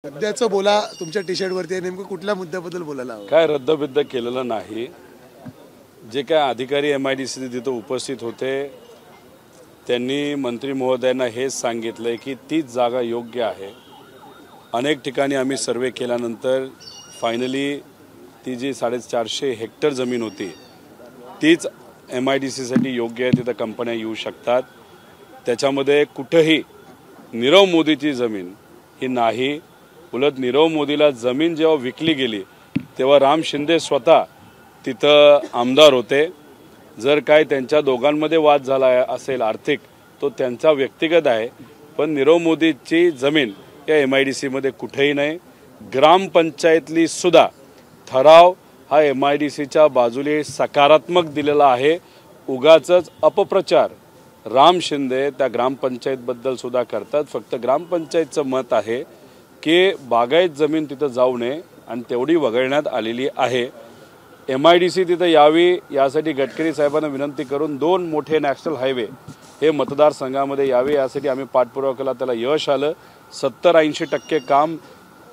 मुद्द्याचं बोला तुमच्या T shirt वरती नेमकं कुठल्या मुद्द्याबद्दल बोलायला हवं? काय रद्दबिद्द केलेलं नाही। जे काय अधिकारी MIDC तिथे उपस्थित होते त्यांनी मंत्री महोदयांना हेच सांगितलंय की तीच जागा योग्य आहे। अनेक ठिकाणी आम्ही सर्वे केल्यानंतर फायनली ती जी 450 हेक्टर जमीन होती तीच MIDC साठी योग्य आहे, तिथे कंपन्या येऊ शकतात। त्याच्यामध्ये कुठेही नीरव मोदीची जमीन ही नाही। उलट नीरव मोदीला जमीन जेव्हा विकली गेली तेव्हा राम शिंदे स्वतः तिथं आमदार होते। जर काय त्यांच्या दोघांमध्ये वाद झाला असेल आर्थिक तो त्यांचा व्यक्तिगत आहे, पण नीरव मोदीची जमीन या MIDC मध्ये कुठेही नाही। ग्रामपंचायतली सुद्धा ठराव हा MIDCच्या बाजूने सकारात्मक दिलेला आहे। उगाचच अपप्रचार राम शिंदे त्या ग्रामपंचायतबद्दल सुद्धा करतात। फक्त ग्रामपंचायतचं मत आहे की बागायत जमीन तिथं जाऊ नये आणि तेवढी वगळण्यात आलेली आहे। MIDC तिथं यावी यासाठी गडकरी साहेबांना विनंती करून 2 मोठे नॅशनल हायवे हे मतदारसंघामध्ये यावे यासाठी आम्ही पाठपुरावा केला, त्याला यश आलं। 70-80% काम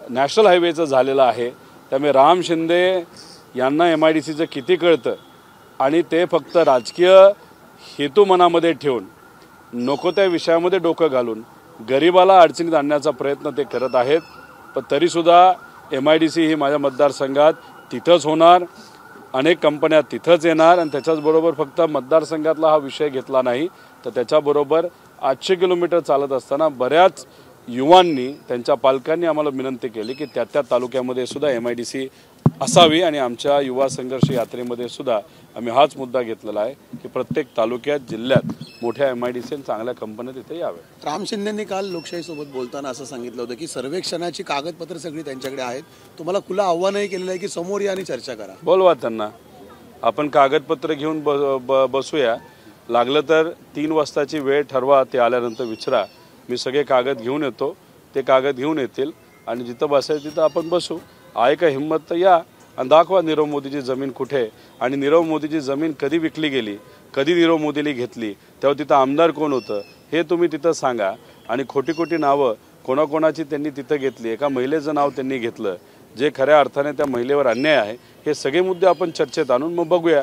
नॅशनल हायवेचं झालेलं आहे। त्यामुळे राम शिंदे यांना MIDCचं किती कळतं आणि ते फक्त राजकीय हेतू मनामध्ये ठेवून नको त्या विषयामध्ये डोकं घालून गरिबाला अडचणीत आणण्याचा प्रयत्न ते करत आहेत। पण तरीसुद्धा MIDC ही माझ्या मतदारसंघात तिथंच होणार, अनेक कंपन्या तिथंच येणार आणि त्याच्याचबरोबर फक्त मतदारसंघातला हा विषय घेतला नाही तर त्याच्याबरोबर 800 किलोमीटर चालत असताना बऱ्याच युवांनी त्यांच्या पालकांनी आम्हाला विनंती केली की त्या तालुक्यामध्ये सुद्धा MIDC असावी आणि आमच्या युवा संघर्ष यात्रेमध्ये सुद्धा आम्ही हाच मुद्दा घेतलेला आहे की प्रत्येक तालुक्यात जिल्ह्यात मोठ्या MIDC आणि चांगल्या कंपन्या तिथे याव्या। राम शिंदेंनी काल लोकशाहीसोबत बोलताना असं सांगितलं होतं की सर्वेक्षणाची कागदपत्र सगळी त्यांच्याकडे आहेत, तुम्हाला खुलं आव्हानही केलेलं आहे की समोर या आणि चर्चा करा। बोलवा त्यांना, आपण कागदपत्र घेऊन बसूया, लागलं तर 3 वाजताची वेळ ठरवा, ते आल्यानंतर विचारा, मी सगळे कागद घेऊन येतो, ते कागद घेऊन येतील आणि जिथं बसायचं तिथं आपण बसू। आहे का हिंमत तर या आणि दाखवा नीरव मोदीची जमीन कुठे आणि नीरव मोदीची जमीन कधी विकली गेली, कधी नीरव मोदीला घेतली, तेव्हा तिथं आमदार कोण होतं हे तुम्ही तिथं सांगा। आणि खोटी खोटी नावं कोणाकोणाची त्यांनी तिथं घेतली, एका महिलेचं नाव त्यांनी घेतलं जे खऱ्या अर्थाने त्या महिलेवर अन्याय आहे, हे सगळे मुद्दे आपण चर्चेत आणून मग बघूया।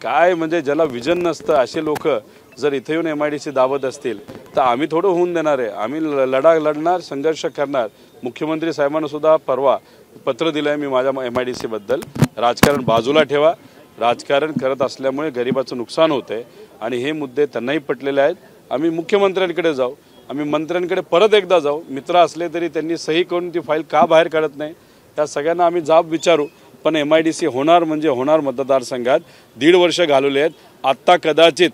काय म्हणजे ज्याला विजन नसतं असे लोक जर इथे येऊन MIDC दावत असतील तर आम्ही थोडं होऊन देणार आहे, आम्ही लढा लढणार, संघर्ष करणार। मुख्यमंत्री साहेबांना सुद्धा परवा पत्र दिलं आहे मी माझ्या MIDC बद्दल, राजकारण बाजूला ठेवा, राजकारण करत असल्यामुळे गरिबाचं नुकसान होतंय आणि हे मुद्दे त्यांनाही पटलेले आहेत। आम्ही मुख्यमंत्र्यांकडे जाऊ, आम्ही मंत्र्यांकडे परत एकदा जाऊ, मित्र असले तरी त्यांनी सही करून ती फाईल का बाहेर काढत नाही त्या सगळ्यांना आम्ही जाब विचारू। पण MIDC होणार म्हणजे होणार। मतदारसंघात 1.5 वर्ष घालवले आहेत, आत्ता कदाचित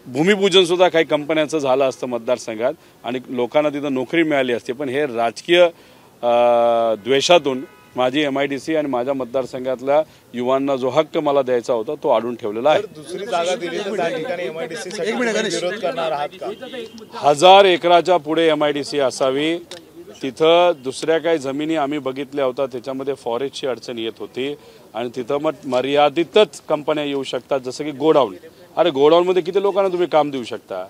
भूमिपूजन सुद्धा काही कंपन्यांचं झालं असतं मतदारसंघात आणि लोकांना तिथं नोकरी मिळाली असते, पण हे राजकीय द्वेषातून माझी MIDC आणि माझ्या मतदारसंघातल्या युवांना जो हक्क मला द्यायचा होता तो अडून ठेवलेला आहे। दुसरी जागा दिली तर त्या ठिकाणी MIDC विरोध करणार आहात का? 1000 एकराच्या पुढे MIDC असावी। तिथं दुसऱ्या काही जमिनी आम्ही बघितल्या होत्या त्याच्यामध्ये फॉरेस्टची अडचण येत होती आणि तिथं मग मर्यादितच कंपन्या येऊ शकतात, जसं की गोडाऊन। अरे गोडाऊनमध्ये किती लोकांना तुम्ही काम देऊ शकता?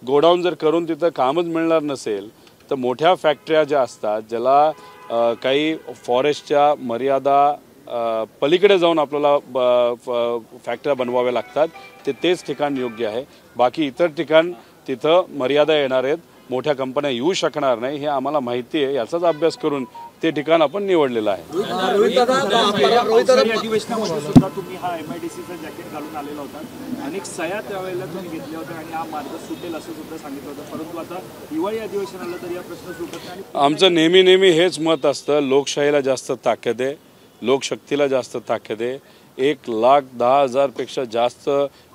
गोडाऊन जर करून तिथं कामच मिळणार नसेल तर मोठ्या फॅक्टऱ्या ज्या असतात ज्याला काही फॉरेस्टच्या मर्यादा पलीकडे जाऊन आपल्याला फॅक्टऱ्या बनवाव्या लागतात, तेच ठिकाण योग्य आहे। बाकी इतर ठिकाण तिथं मर्यादा येणार आहेत, मोठ्या कंपन्या येऊ शकणार नाही, हे आम्हाला माहिती आहे। याचाच अभ्यास करून ते ठिकाण आपण निवडलेलं आहे। अधिवेशनामध्ये सुद्धा तुम्ही हा MIDCचं जॅकेट घालून आलेला होता, अनेक सह्या त्यावेळेला तुम्ही घेतल्या होत्या आणि हा मार्ग सुटेल असं सुद्धा सांगितलं होतं, परंतु आता हिवाळी अधिवेशनाला तर या प्रश्न सुटत नाही। आमचं नेहमी हेच मत असतं, लोकशाहीला जास्त ताकद आहे, लोकशक्तीला जास्त ताकद आहे। 1,10,000 पेक्षा जास्त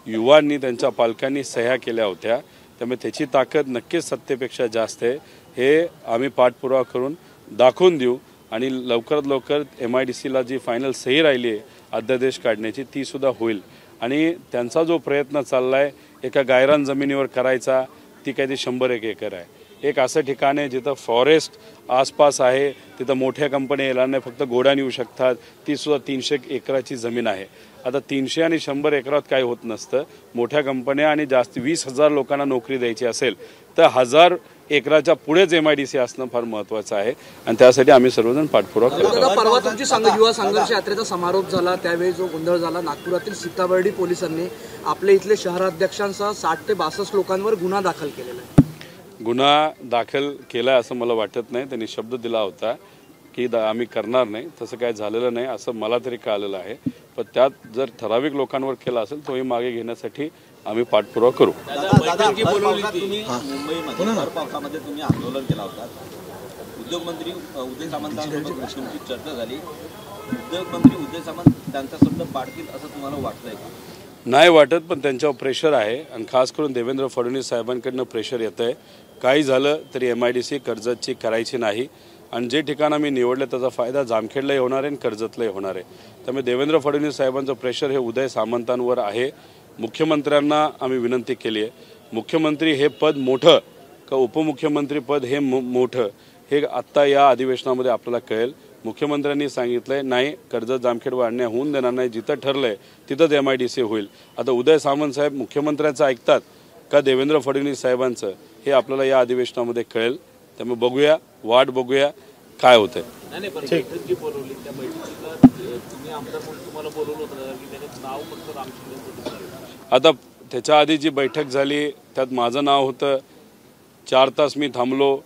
युवांनी त्यांच्या पालकांनी सह्या केल्या होत्या, त्यामुळे त्याची ताकद नक्कीच सत्तेपेक्षा जास्त आहे। हे आम्ही पाठपुरावा करून दाखवून देऊ आणि लवकरात लवकर MIDCला जी फायनल सही राहिली आहे अध्यादेश काढण्याची ती सुद्धा होईल। आणि त्यांचा जो प्रयत्न चालला आहे एका गायरान जमिनीवर करायचा, ती काही 101 एकर आहे। एक असं ठिकाण आहे जिथं फॉरेस्ट आसपास आहे, तिथं मोठ्या कंपन्या येणार नाही, फक्त गोडाऊन येऊ शकतात, ती सुद्धा 300 एकराची जमीन आहे। आता 300 आणि 100 एकरात काय होत नसतं, मोठ्या कंपन्या आणि जास्त 20,000 लोकांना नोकरी द्यायची असेल तर 1000 एकराच्या पुढेच MIDC असणं फार महत्त्वाचं आहे आणि त्यासाठी आम्ही सर्वजण पाठपुरावा करतो. दादा, परवा तुमची युवा संघर्ष यात्रेचा समारोप झाला, त्यावेळी जो गोंधळ झाला, नागपुरातील सीताबर्डी पोलिसांनी आपल्या इथले शहराध्यक्षांसह 60 ते 62 लोकांवर गुन्हा दाखल केलेला आहे. गुन्हा दाखल केला असं मला वाटत नाही. त्यांनी शब्द दिला होता की आम्ही करणार नाही, तसं काय झालेलं नाही असं मला तरी कळालेलं आहे. पण त्यात जर ठराविक लोकांवर केला असेल तोही मागे घेण्यासाठी आम्ही पाठपुरावा करू. तुम्ही मुंबईमध्ये भर पावसामध्ये तुम्ही आंदोलन केला होता. उद्योगमंत्री उदय सामंतांसोबत तुमची चर्चा झाली. उद्योगमंत्री उदय सामंत त्यांचा शब्द पाडतील असं तुम्हाला वाटतंय का? नाही वाटत, पण त्यांच्यावर प्रेशर आहे आणि खास करून देवेंद्र फडणवीस साहेबांकडनं प्रेशर येतं आहे. काही झालं तरी MIDC कर्जतची करायची नाही आणि जे ठिकाण आम्ही निवडलं त्याचा फायदा जामखेडलाही होणार आहे आणि कर्जतलाही होणार आहे. त्यामुळे देवेंद्र फडणवीस साहेबांचं प्रेशर हे उदय सामंतांवर आहे. मुख्यमंत्र्यांना आम्ही विनंती केली आहे, मुख्यमंत्री हे पद मोठं का उपमुख्यमंत्री पद हे मोठं हे आत्ता या अधिवेशनामध्ये आपल्याला कळेल. मुख्यमंत्र्यांनी सांगितलंय नाही, कर्जत जामखेड अन्याय होऊन देणार नाही, जिथं ठरलंय तिथंच MIDC होईल. आता उदय सामंत साहेब मुख्यमंत्र्यांचं ऐकतात का देवेंद्र फडणवीस साहेबांचं हे आपल्याला या अधिवेशनामध्ये कळेल. त्यामुळे बघूया, वाट बघूया काय होतंय. आता त्याच्या आधी जी बैठक झाली त्यात माझं नाव होतं. 4 तास मी थांबलो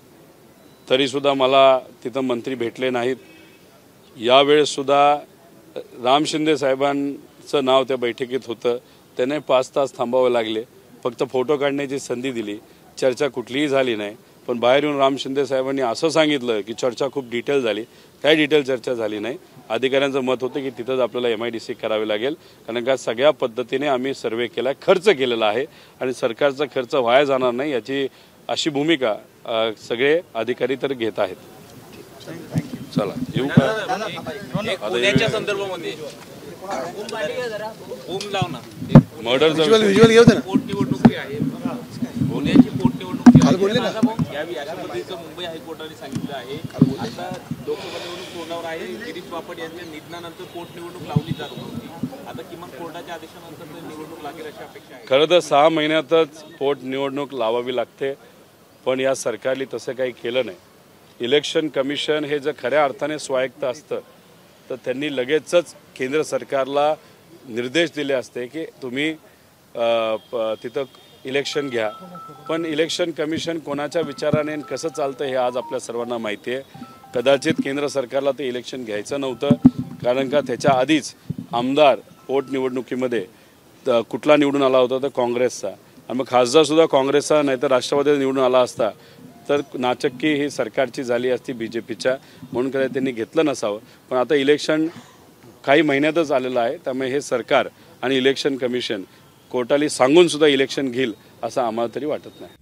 तरीसुद्धा मला तिथं मंत्री भेटले नाहीत. यावेळेससुद्धा राम शिंदे साहेबांचं नाव त्या बैठकीत होतं. त्याने 5 तास थांबावे लागले. फक्त फोटो काढण्याची संधी दिली, चर्चा कुठलीही झाली नाही. पण बाहेर येऊन राम शिंदे साहेबांनी असं सांगितलं की चर्चा खूप डिटेल झाली. काही डिटेल चर्चा झाली नाही. अधिकाऱ्यांचं मत होतं की तिथंच आपल्याला MIDC करावी लागेल, कारण का सगळ्या पद्धतीने आम्ही सर्वे केला, खर्च केलेला आहे आणि सरकारचा खर्च वाया जाणार नाही याची अशी भूमिका सगळे अधिकारी तर घेत आहेत. चला येऊ का? पुण्याच्या संदर्भामध्ये मर्डरचा व्हिज्युअल घेऊ दे ना. पोटनिवडणुकी आहे, पुण्याची पोटनिवडणुकी यावी अशा पद्धतीचं मुंबई हायकोर्टाने सांगितलं आहे. आता लोकसभा निवडणूक तोंडावर आहे. गिरीश बापट यांच्या निधनानंतर पोटनिवडणूक लावली जात होती. आता किमान कोर्टाच्या आदेशानंतर निवडणूक लागेल अशी अपेक्षा आहे. खरं तर 6 महिन्यातच पोटनिवडणूक लावावी लागते, पण या सरकारने तसं काही केलं नाही. इलेक्शन कमिशन हे जर खऱ्या अर्थाने स्वायत्त असतं तर त्यांनी लगेचच केंद्र सरकारला निर्देश दिले असते की तुम्ही तिथं इलेक्शन घ्या. पण इलेक्शन कमिशन कोणाच्या विचाराने कसं चालतं हे आज आपल्या सर्वांना माहिती आहे. कदाचित केंद्र सरकारला ते इलेक्शन घ्यायचं नव्हतं, कारण का त्याच्या आधीच आमदार पोटनिवडणुकीमध्ये कुठला निवडून आला होता तर काँग्रेसचा, आणि मग खासदारसुद्धा काँग्रेसचा नाही तर राष्ट्रवादीचा निवडून आला असता तर नाचक्की ही सरकारची झाली असती BJPच्या, म्हणून कधी त्यांनी घेतलं नसावं. पण आता इलेक्शन काही महिन्यातच आलेलं आहे, त्यामुळे हे सरकार आणि इलेक्शन कमिशन कोर्टाला सांगून सुद्धा इलेक्शन घेईल असं आम्हाला तरी वाटत नाही.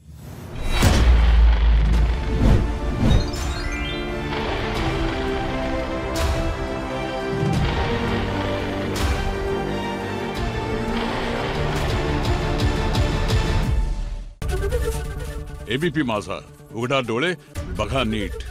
ABP माझा, उघडा डोळे बघा नीट.